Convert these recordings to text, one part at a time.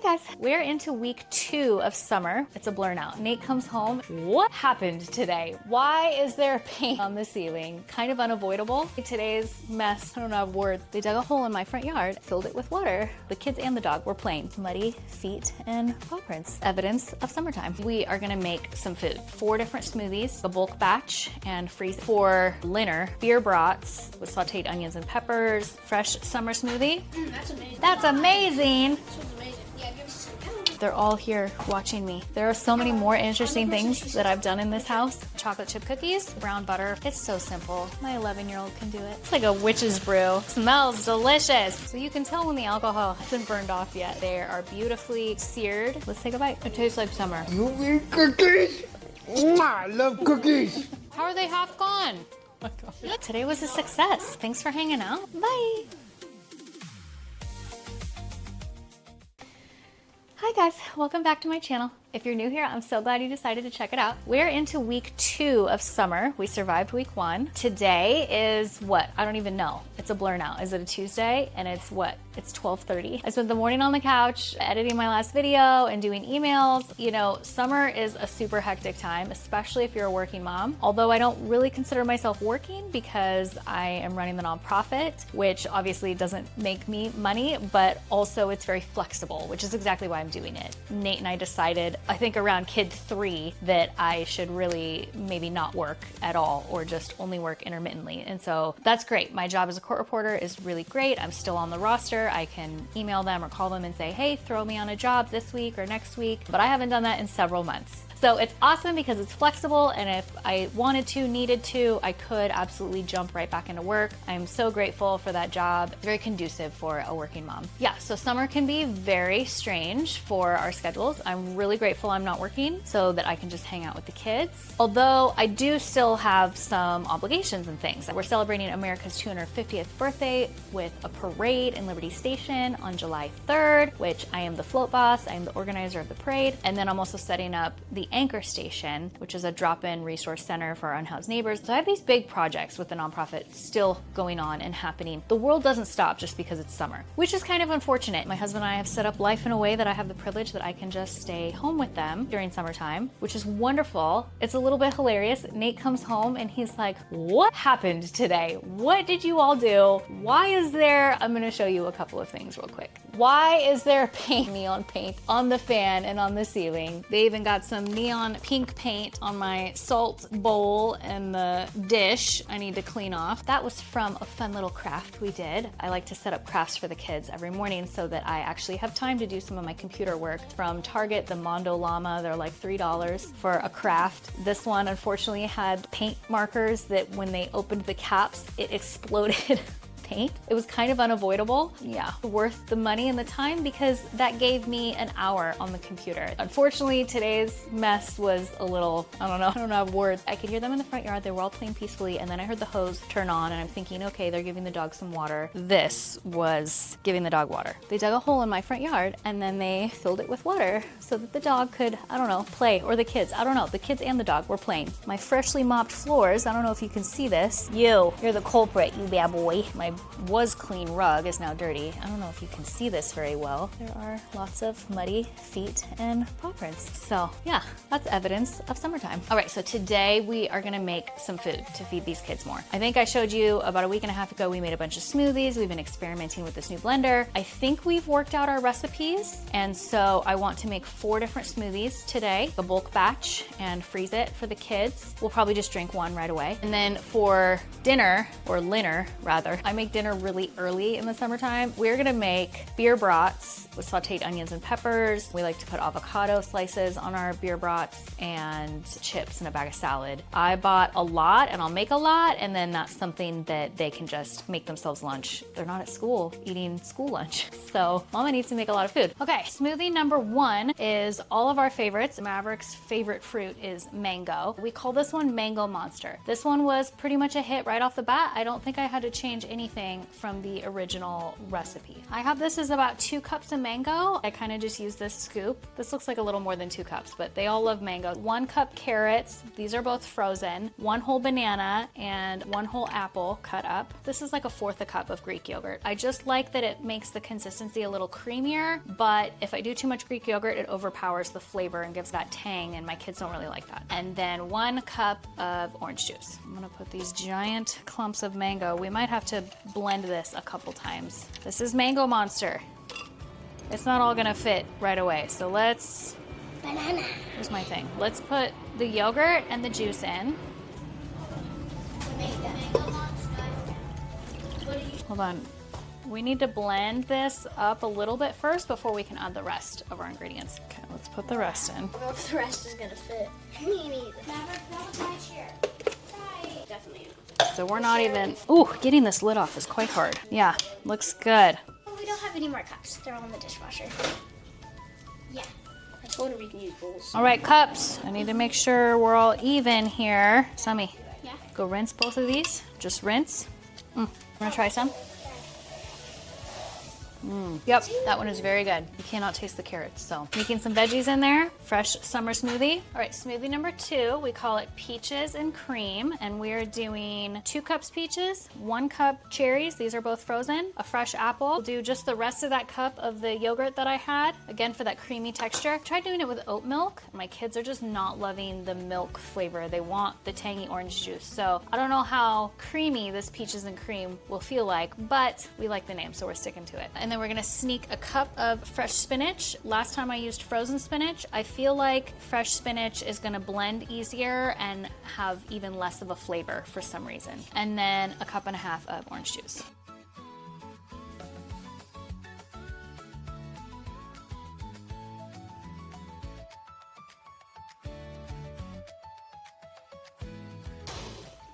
Hi guys, we're into week 2 of summer. It's a blur now. Nate comes home. What happened today? Why is there paint on the ceiling? Kind of unavoidable. Today's mess, I don't have words. They dug a hole in my front yard, filled it with water. The kids and the dog were playing. Muddy feet and paw prints. Evidence of summertime. We are gonna make some food. 4 different smoothies, a bulk batch, and freeze for dinner. Beer brats with sauteed onions and peppers. Fresh summer smoothie. That's amazing. That's amazing. This one's amazing. Yeah, give us some. They're all here watching me. There are so many more interesting things that I've done in this house. Chocolate chip cookies, brown butter. It's so simple. My 11-year-old can do it. It's like a witch's brew. Smells delicious. So you can tell when the alcohol hasn't burned off yet. They are beautifully seared. Let's take a bite. It tastes like summer. You eat cookies? I love cookies. How are they half gone? Oh my God. Today was a success. Thanks for hanging out. Bye. Hi guys, welcome back to my channel. If you're new here, I'm so glad you decided to check it out. We're into week 2 of summer. We survived week 1. Today is what? I don't even know. It's a blur now. Is it a Tuesday? And it's what? It's 12:30. I spent the morning on the couch editing my last video and doing emails. You know, summer is a super hectic time, especially if you're a working mom. Although I don't really consider myself working because I am running the nonprofit, which obviously doesn't make me money, but also it's very flexible, which is exactly why I'm doing it. Nate and I decided, I think around kid 3, that I should really maybe not work at all or just only work intermittently. And so that's great. My job as a court reporter is really great. I'm still on the roster. I can email them or call them and say, hey, throw me on a job this week or next week. But I haven't done that in several months. So it's awesome because it's flexible, and if I wanted to, needed to, I could absolutely jump right back into work. I'm so grateful for that job. It's very conducive for a working mom. Yeah, so summer can be very strange for our schedules. I'm really grateful I'm not working so that I can just hang out with the kids. Although I do still have some obligations and things. We're celebrating America's 250th birthday with a parade in Liberty Station on July 3rd, which I am the float boss. I am the organizer of the parade. And then I'm also setting up the Anchor Station, which is a drop-in resource center for our unhoused neighbors. So I have these big projects with the nonprofit still going on and happening. The world doesn't stop just because it's summer, which is kind of unfortunate. My husband and I have set up life in a way that I have the privilege that I can just stay home with them during summertime, which is wonderful. It's a little bit hilarious. Nate comes home and he's like, what happened today? What did you all do? Why is there, I'm gonna show you a couple of things real quick. Why is there neon paint on the fan and on the ceiling? They even got some neon pink paint on my salt bowl and the dish I need to clean off. That was from a fun little craft we did. I like to set up crafts for the kids every morning so that I actually have time to do some of my computer work. From Target, the Mondo Llama, they're like $3 for a craft. This one unfortunately had paint markers that when they opened the caps, it exploded. Paint. It was kind of unavoidable. Yeah, worth the money and the time because that gave me an hour on the computer. Unfortunately, today's mess was a little, I don't have words. I could hear them in the front yard. They were all playing peacefully, and then I heard the hose turn on, and I'm thinking, okay, they're giving the dog some water. This was giving the dog water. They dug a hole in my front yard, and then they filled it with water so that the dog could, play, or the kids. The kids and the dog were playing. My freshly mopped floors, I don't know if you can see this. You're the culprit, you bad boy. My was clean rug is now dirty. I don't know if you can see this very well. There are lots of muddy feet and paw prints. So yeah, that's evidence of summertime. All right, so today we are gonna make some food to feed these kids more. I think I showed you about a week and a half ago, we made a bunch of smoothies. We've been experimenting with this new blender. I think we've worked out our recipes. And so I want to make 4 different smoothies today, a bulk batch, and freeze it for the kids. We'll probably just drink one right away. And then for dinner, or dinner rather, I make dinner really early in the summertime. We're gonna make beer brats with sauteed onions and peppers. We like to put avocado slices on our beer brats and chips and a bag of salad. I bought a lot and I'll make a lot, and then that's something that they can just make themselves lunch. They're not at school eating school lunch. So mama needs to make a lot of food. Okay, smoothie number 1 is all of our favorites. Maverick's favorite fruit is mango. We call this one Mango Monster. This one was pretty much a hit right off the bat. I don't think I had to change anything anything from the original recipe. I have this as about 2 cups of mango. I kind of just use this scoop. This looks like a little more than 2 cups, but they all love mango. 1 cup carrots. These are both frozen. 1 whole banana and 1 whole apple cut up. This is like a 1/4 a cup of Greek yogurt. I just like that it makes the consistency a little creamier, but if I do too much Greek yogurt, it overpowers the flavor and gives that tang, and my kids don't really like that. And then 1 cup of orange juice. I'm gonna put these giant clumps of mango. We might have to blend this a couple times. This is Mango Monster. It's not all gonna fit right away, so let's... Banana. Here's my thing. Let's put the yogurt and the juice in. Hold on. We need to blend this up a little bit first before we can add the rest of our ingredients. Okay, let's put the rest in. I don't know if the rest is gonna fit. Me neither. That was my chair. Right. Definitely. So we're not even... Ooh, getting this lid off is quite hard. Yeah, looks good. We don't have any more cups. They're all in the dishwasher. Yeah. I told her we can use bowls. All right, cups. I need to make sure we're all even here. Sammy, Yeah. go rinse both of these. Just rinse. Wanna try some? Yep, that one is very good. You cannot taste the carrots, so. Making some veggies in there, fresh summer smoothie. All right, smoothie number 2, we call it peaches and cream, and we're doing 2 cups peaches, 1 cup cherries, these are both frozen, a fresh apple. We'll do just the rest of that cup of the yogurt that I had, again for that creamy texture. I tried doing it with oat milk. My kids are just not loving the milk flavor. They want the tangy orange juice, so I don't know how creamy this peaches and cream will feel like, but we like the name, so we're sticking to it. And then we're gonna sneak a cup of fresh spinach. Last time I used frozen spinach. I feel like fresh spinach is gonna blend easier and have even less of a flavor for some reason. And then a 1.5 cups of orange juice.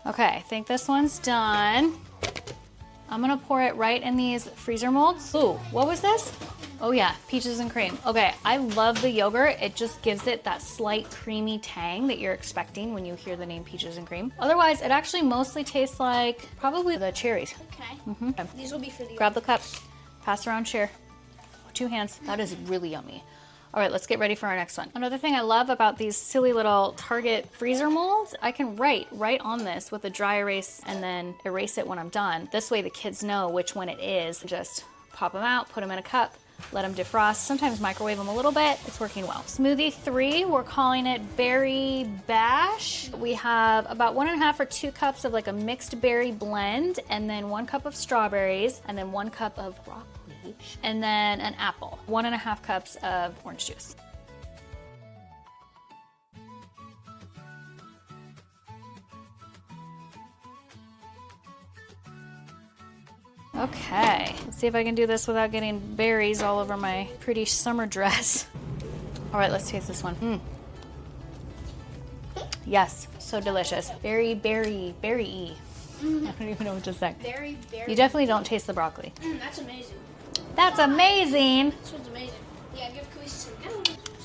Okay, I think this one's done. I'm gonna pour it right in these freezer molds. Ooh, what was this? Oh yeah, peaches and cream. Okay, I love the yogurt. It just gives it that slight creamy tang that you're expecting when you hear the name peaches and cream. Otherwise, it actually mostly tastes like probably the cherries. Can I? These will be for the... Grab the cup, pass around, share. 2 hands, that is really yummy. All right, let's get ready for our next one. Another thing I love about these silly little Target freezer molds, I can write right on this with a dry erase and then erase it when I'm done. This way the kids know which one it is. Just pop them out, put them in a cup, let them defrost, sometimes microwave them a little bit. It's working well. Smoothie 3, we're calling it Berry Bash. We have about 1.5 or 2 cups of like a mixed berry blend, and then 1 cup of strawberries, and then 1 cup of broccoli, and then an apple. 1.5 cups of orange juice. Okay, let's see if I can do this without getting berries all over my pretty summer dress. All right, let's taste this one. Yes, so delicious. Very berry-y. I don't even know what to say. Very, very... You definitely don't taste the broccoli. That's amazing. That's amazing. This one's amazing. Yeah, give Kuis some.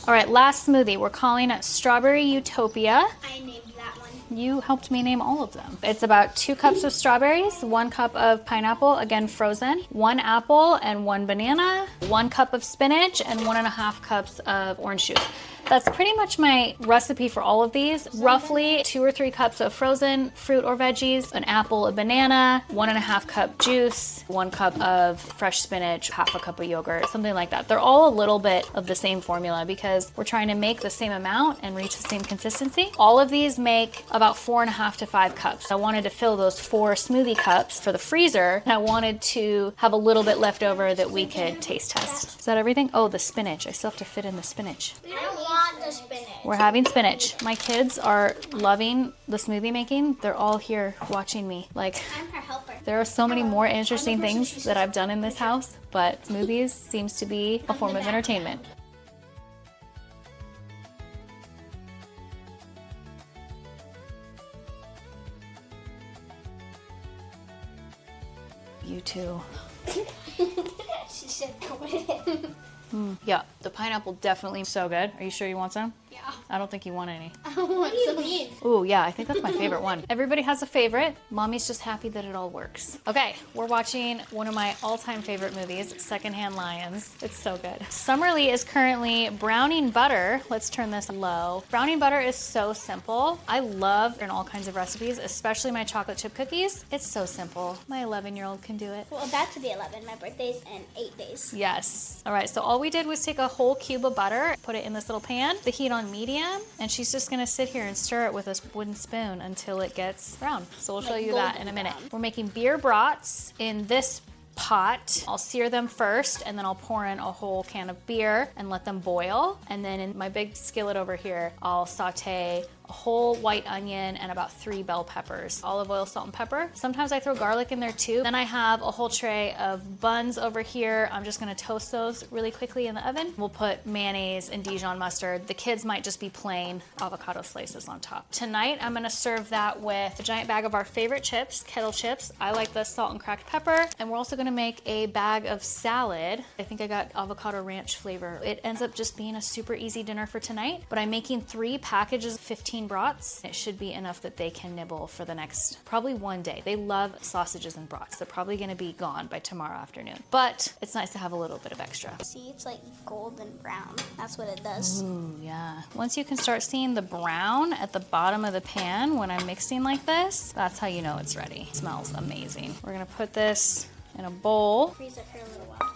All right, last smoothie. We're calling it Strawberry Utopia. I named that one. You helped me name all of them. It's about 2 cups of strawberries, 1 cup of pineapple, again frozen, 1 apple and 1 banana, 1 cup of spinach, and 1.5 cups of orange juice. That's pretty much my recipe for all of these. Roughly 2 or 3 cups of frozen fruit or veggies, an apple, a banana, 1.5 cup juice, 1 cup of fresh spinach, 1/2 cup of yogurt, something like that. They're all a little bit of the same formula because we're trying to make the same amount and reach the same consistency. All of these make about 4.5 to 5 cups. I wanted to fill those 4 smoothie cups for the freezer, and I wanted to have a little bit left over that we could taste test. Is that everything? Oh, the spinach. I still have to fit in the spinach. I don't want the spinach. We're having spinach. My kids are loving the smoothie making. They're all here watching me. Like, I'm her helper. there are so many more interesting things that I've done in this house, but smoothies seems to be a form of entertainment. You too. She said, go with it. Yeah, the pineapple definitely so good. Are you sure you want some? Yeah. I don't think you want any. I want some. Ooh, yeah, I think that's my favorite one. Everybody has a favorite. Mommy's just happy that it all works. Okay, we're watching one of my all-time favorite movies, Secondhand Lions. It's so good. Summerlee is currently browning butter. Let's turn this low. Browning butter is so simple. I love in all kinds of recipes, especially my chocolate chip cookies. It's so simple. My 11-year-old can do it. Well, about to be 11. My birthday's in 8 days. Yes. All right, so all we did was take a whole cube of butter, put it in this little pan, the heat on medium, and she's just gonna sit here and stir it with a wooden spoon until it gets brown. So we'll show Like you that in a minute. We're making beer brats in this pot. I'll sear them first, and then I'll pour in a whole can of beer and let them boil. And then in my big skillet over here, I'll saute a whole white onion and about 3 bell peppers, olive oil, salt, and pepper. Sometimes I throw garlic in there too. Then I have a whole tray of buns over here. I'm just gonna toast those really quickly in the oven. We'll put mayonnaise and Dijon mustard. The kids might just be plain avocado slices on top. Tonight, I'm gonna serve that with a giant bag of our favorite chips, kettle chips. I like the salt and cracked pepper. And we're also gonna make a bag of salad. I think I got avocado ranch flavor. It ends up just being a super easy dinner for tonight, but I'm making 3 packages of 15 brats. It should be enough that they can nibble for the next probably one day. They love sausages and brats. They're probably gonna be gone by tomorrow afternoon, but it's nice to have a little bit of extra. See, it's like golden brown. That's what it does. Ooh, yeah. Once you can start seeing the brown at the bottom of the pan when I'm mixing like this, that's how you know it's ready. It smells amazing. We're gonna put this in a bowl. Freeze it for a little while.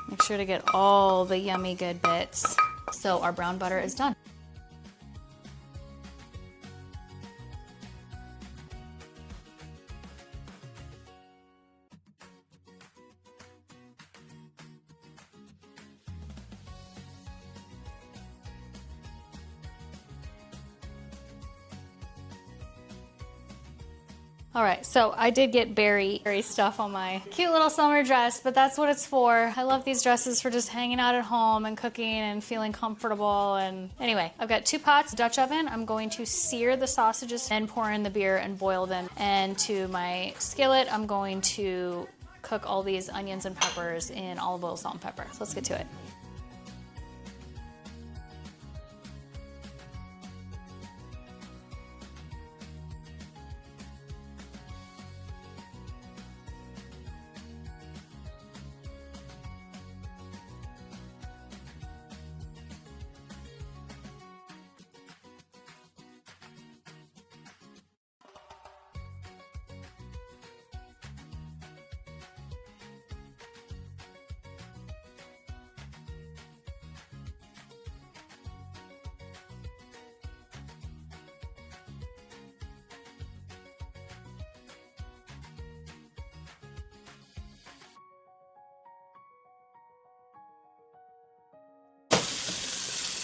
Make sure to get all the yummy good bits. So our brown butter is done. All right, so I did get berry stuff on my cute little summer dress, but that's what it's for. I love these dresses for just hanging out at home and cooking and feeling comfortable. And anyway, I've got 2 pots, Dutch oven. I'm going to sear the sausages and pour in the beer and boil them. And to my skillet, I'm going to cook all these onions and peppers in olive oil, salt, and pepper. So let's get to it.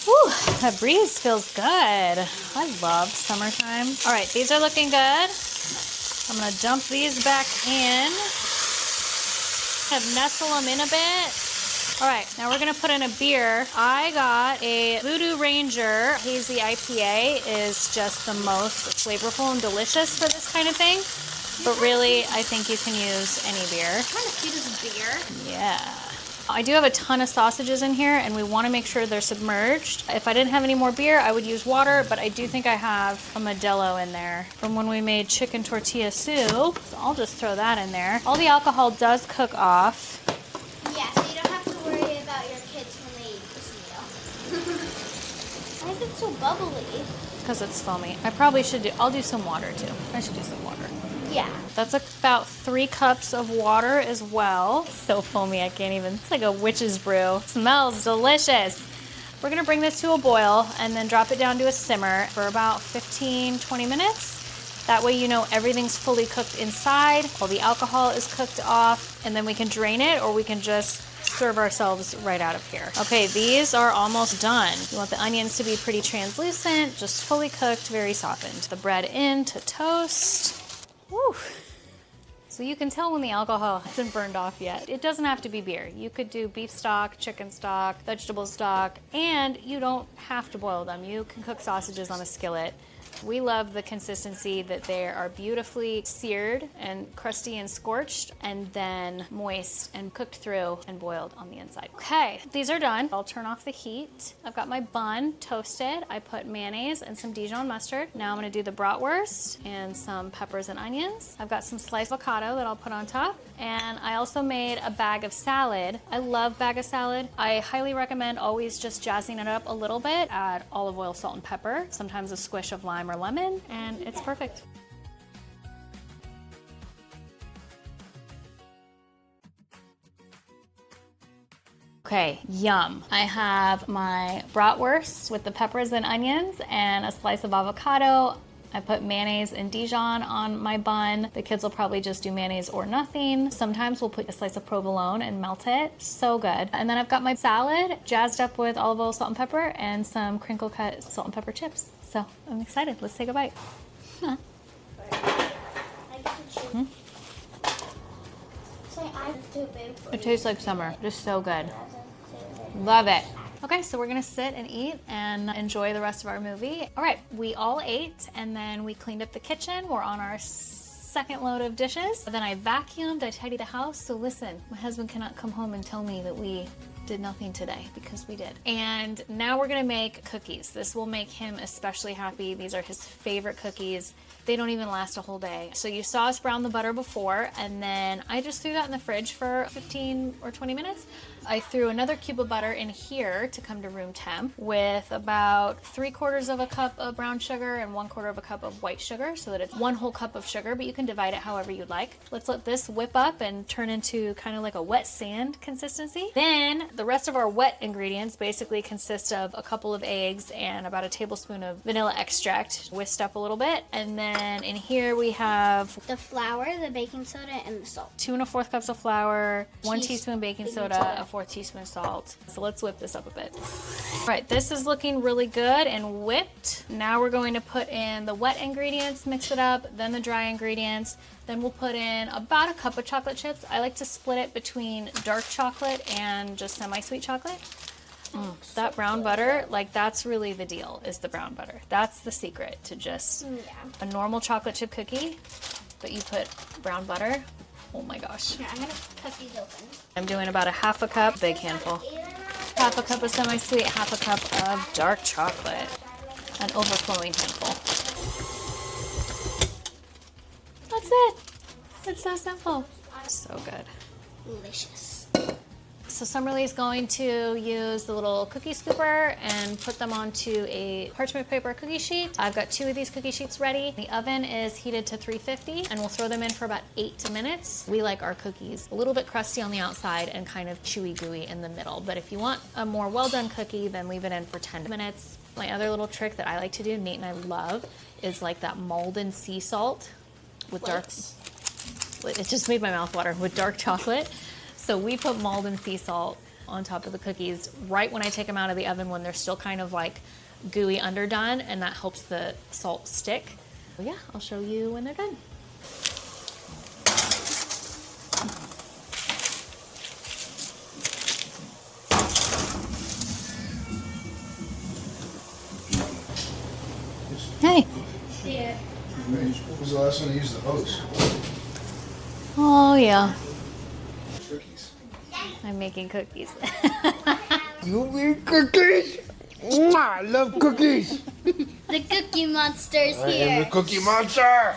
Whew, that breeze feels good. I love summertime. All right, these are looking good. I'm gonna dump these back in. Kind of nestle them in a bit. All right, now we're gonna put in a beer. I got a Voodoo Ranger Hazy IPA. Is just the most flavorful and delicious for this kind of thing. But really, I think you can use any beer. Kind of cute as a beer. Yeah. I do have a ton of sausages in here, and we want to make sure they're submerged. If I didn't have any more beer, I would use water, but I do think I have a Modelo in there from when we made chicken tortilla soup. So I'll just throw that in there. All the alcohol does cook off. Yeah, so you don't have to worry about your kids when they eat this meal. Why is it so bubbly? Because it's foamy. I probably should do, I'll do some water too. I should do some water. Yeah. That's about 3 cups of water as well. So foamy, I can't even, it's like a witch's brew. Smells delicious. We're gonna bring this to a boil and then drop it down to a simmer for about 15-20 minutes. That way you know everything's fully cooked inside, all the alcohol is cooked off, and then we can drain it or we can just serve ourselves right out of here. Okay, these are almost done. You want the onions to be pretty translucent, just fully cooked, very softened. The bread in to toast. Woo. So you can tell when the alcohol hasn't burned off yet. It doesn't have to be beer. You could do beef stock, chicken stock, vegetable stock, and you don't have to boil them. You can cook sausages on a skillet We love the consistency that they are beautifully seared and crusty and scorched, and then moist and cooked through and boiled on the inside. Okay, these are done. I'll turn off the heat. I've got my bun toasted. I put mayonnaise and some Dijon mustard. Now I'm gonna do the bratwurst and some peppers and onions. I've got some sliced avocado that I'll put on top. And I also made a bag of salad. I love bag of salad. I highly recommend always just jazzing it up a little bit. Add olive oil, salt, and pepper. Sometimes a squish of lime or lemon, and it's perfect. Okay, yum. I have my bratwurst with the peppers and onions and a slice of avocado. I put mayonnaise and Dijon on my bun. The kids will probably just do mayonnaise or nothing. Sometimes we'll put a slice of provolone and melt it. So good. And then I've got my salad jazzed up with olive oil, salt, and pepper, and some crinkle cut salt and pepper chips. So I'm excited. Let's take a bite. Huh. It tastes like summer. Just so good. Love it. Okay, so we're gonna sit and eat and enjoy the rest of our movie. All right, we all ate and then we cleaned up the kitchen. We're on our second load of dishes. Then I vacuumed, I tidied the house. So listen, my husband cannot come home and tell me that we did nothing today, because we did. And now we're gonna make cookies. This will make him especially happy. These are his favorite cookies. They don't even last a whole day. So you saw us brown the butter before, and then I just threw that in the fridge for 15 or 20 minutes. I threw another cube of butter in here to come to room temp with about 3/4 of a cup of brown sugar and 1/4 of a cup of white sugar, so that it's 1 whole cup of sugar, but you can divide it however you'd like. Let's let this whip up and turn into kind of like a wet sand consistency. Then the rest of our wet ingredients basically consist of a couple of eggs and about a tablespoon of vanilla extract whisked up a little bit. And then in here we have the flour, the baking soda, and the salt. 2 1/4 cups of flour, 1 teaspoon baking soda, a 4th teaspoon salt. So let's whip this up a bit. All right, this is looking really good and whipped. Now we're going to put in the wet ingredients, mix it up, then the dry ingredients. Then we'll put in about a cup of chocolate chips. I like to split it between dark chocolate and just semi-sweet chocolate. That brown butter, like that's really the deal, is the brown butter. That's the secret to just a normal chocolate chip cookie, but you put brown butter. Oh my gosh. Here, I'm gonna cut these open. I'm doing about a 1/2 cup, big handful. 1/2 cup of semi-sweet, 1/2 cup of dark chocolate. An overflowing handful. That's it. It's so simple. So good. Delicious. So Summerlee's going to use the little cookie scooper and put them onto a parchment paper cookie sheet. I've got 2 of these cookie sheets ready. The oven is heated to 350 and we'll throw them in for about 8 minutes. We like our cookies a little bit crusty on the outside and kind of chewy gooey in the middle. But if you want a more well done cookie, then leave it in for 10 minutes. My other little trick that I like to do, Nate and I love, is like that Malden sea salt with dark, it just made my mouth water, with dark chocolate. So we put Malden sea salt on top of the cookies right when I take them out of the oven when they're still kind of like gooey underdone, and that helps the salt stick. So yeah, I'll show you when they're done. Hey. Yeah. When was the last one you used the hose? Oh yeah, Cookies. I'm making cookies. You make cookies? Mwah, I love cookies. The Cookie Monster's I here. am the Cookie Monster.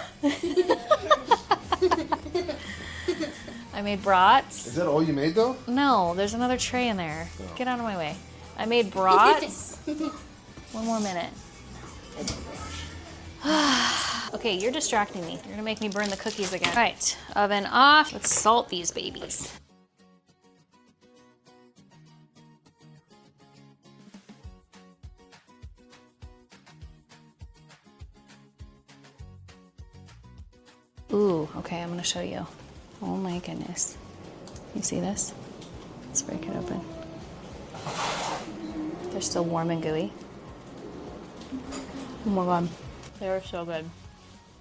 I made brats. Is that all you made though? No, there's another tray in there. Get out of my way. I made brats. One more minute. Okay, you're distracting me. You're gonna make me burn the cookies again. All right, oven off. Let's salt these babies. Ooh, okay, I'm gonna show you. Oh my goodness. You see this? Let's break it open. They're still warm and gooey. Oh my god. They are so good.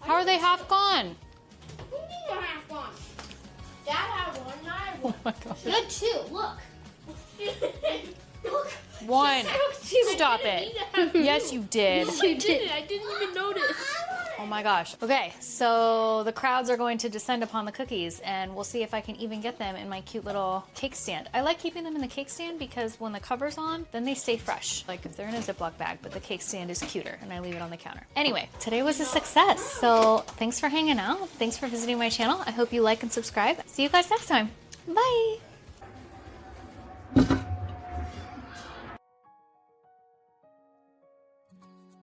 How are they half gone? What do you mean they're half gone? Dad had one, I had one. Oh my gosh. You had 2, look. Look. One. Stop it. Yes, you did. I didn't. I didn't even notice. Oh my gosh. Okay, so the crowds are going to descend upon the cookies, and we'll see if I can even get them in my cute little cake stand. I like keeping them in the cake stand because when the cover's on, then they stay fresh. Like if they're in a Ziploc bag, but the cake stand is cuter, and I leave it on the counter. Anyway, today was a success. So thanks for hanging out. Thanks for visiting my channel. I hope you like and subscribe. See you guys next time. Bye.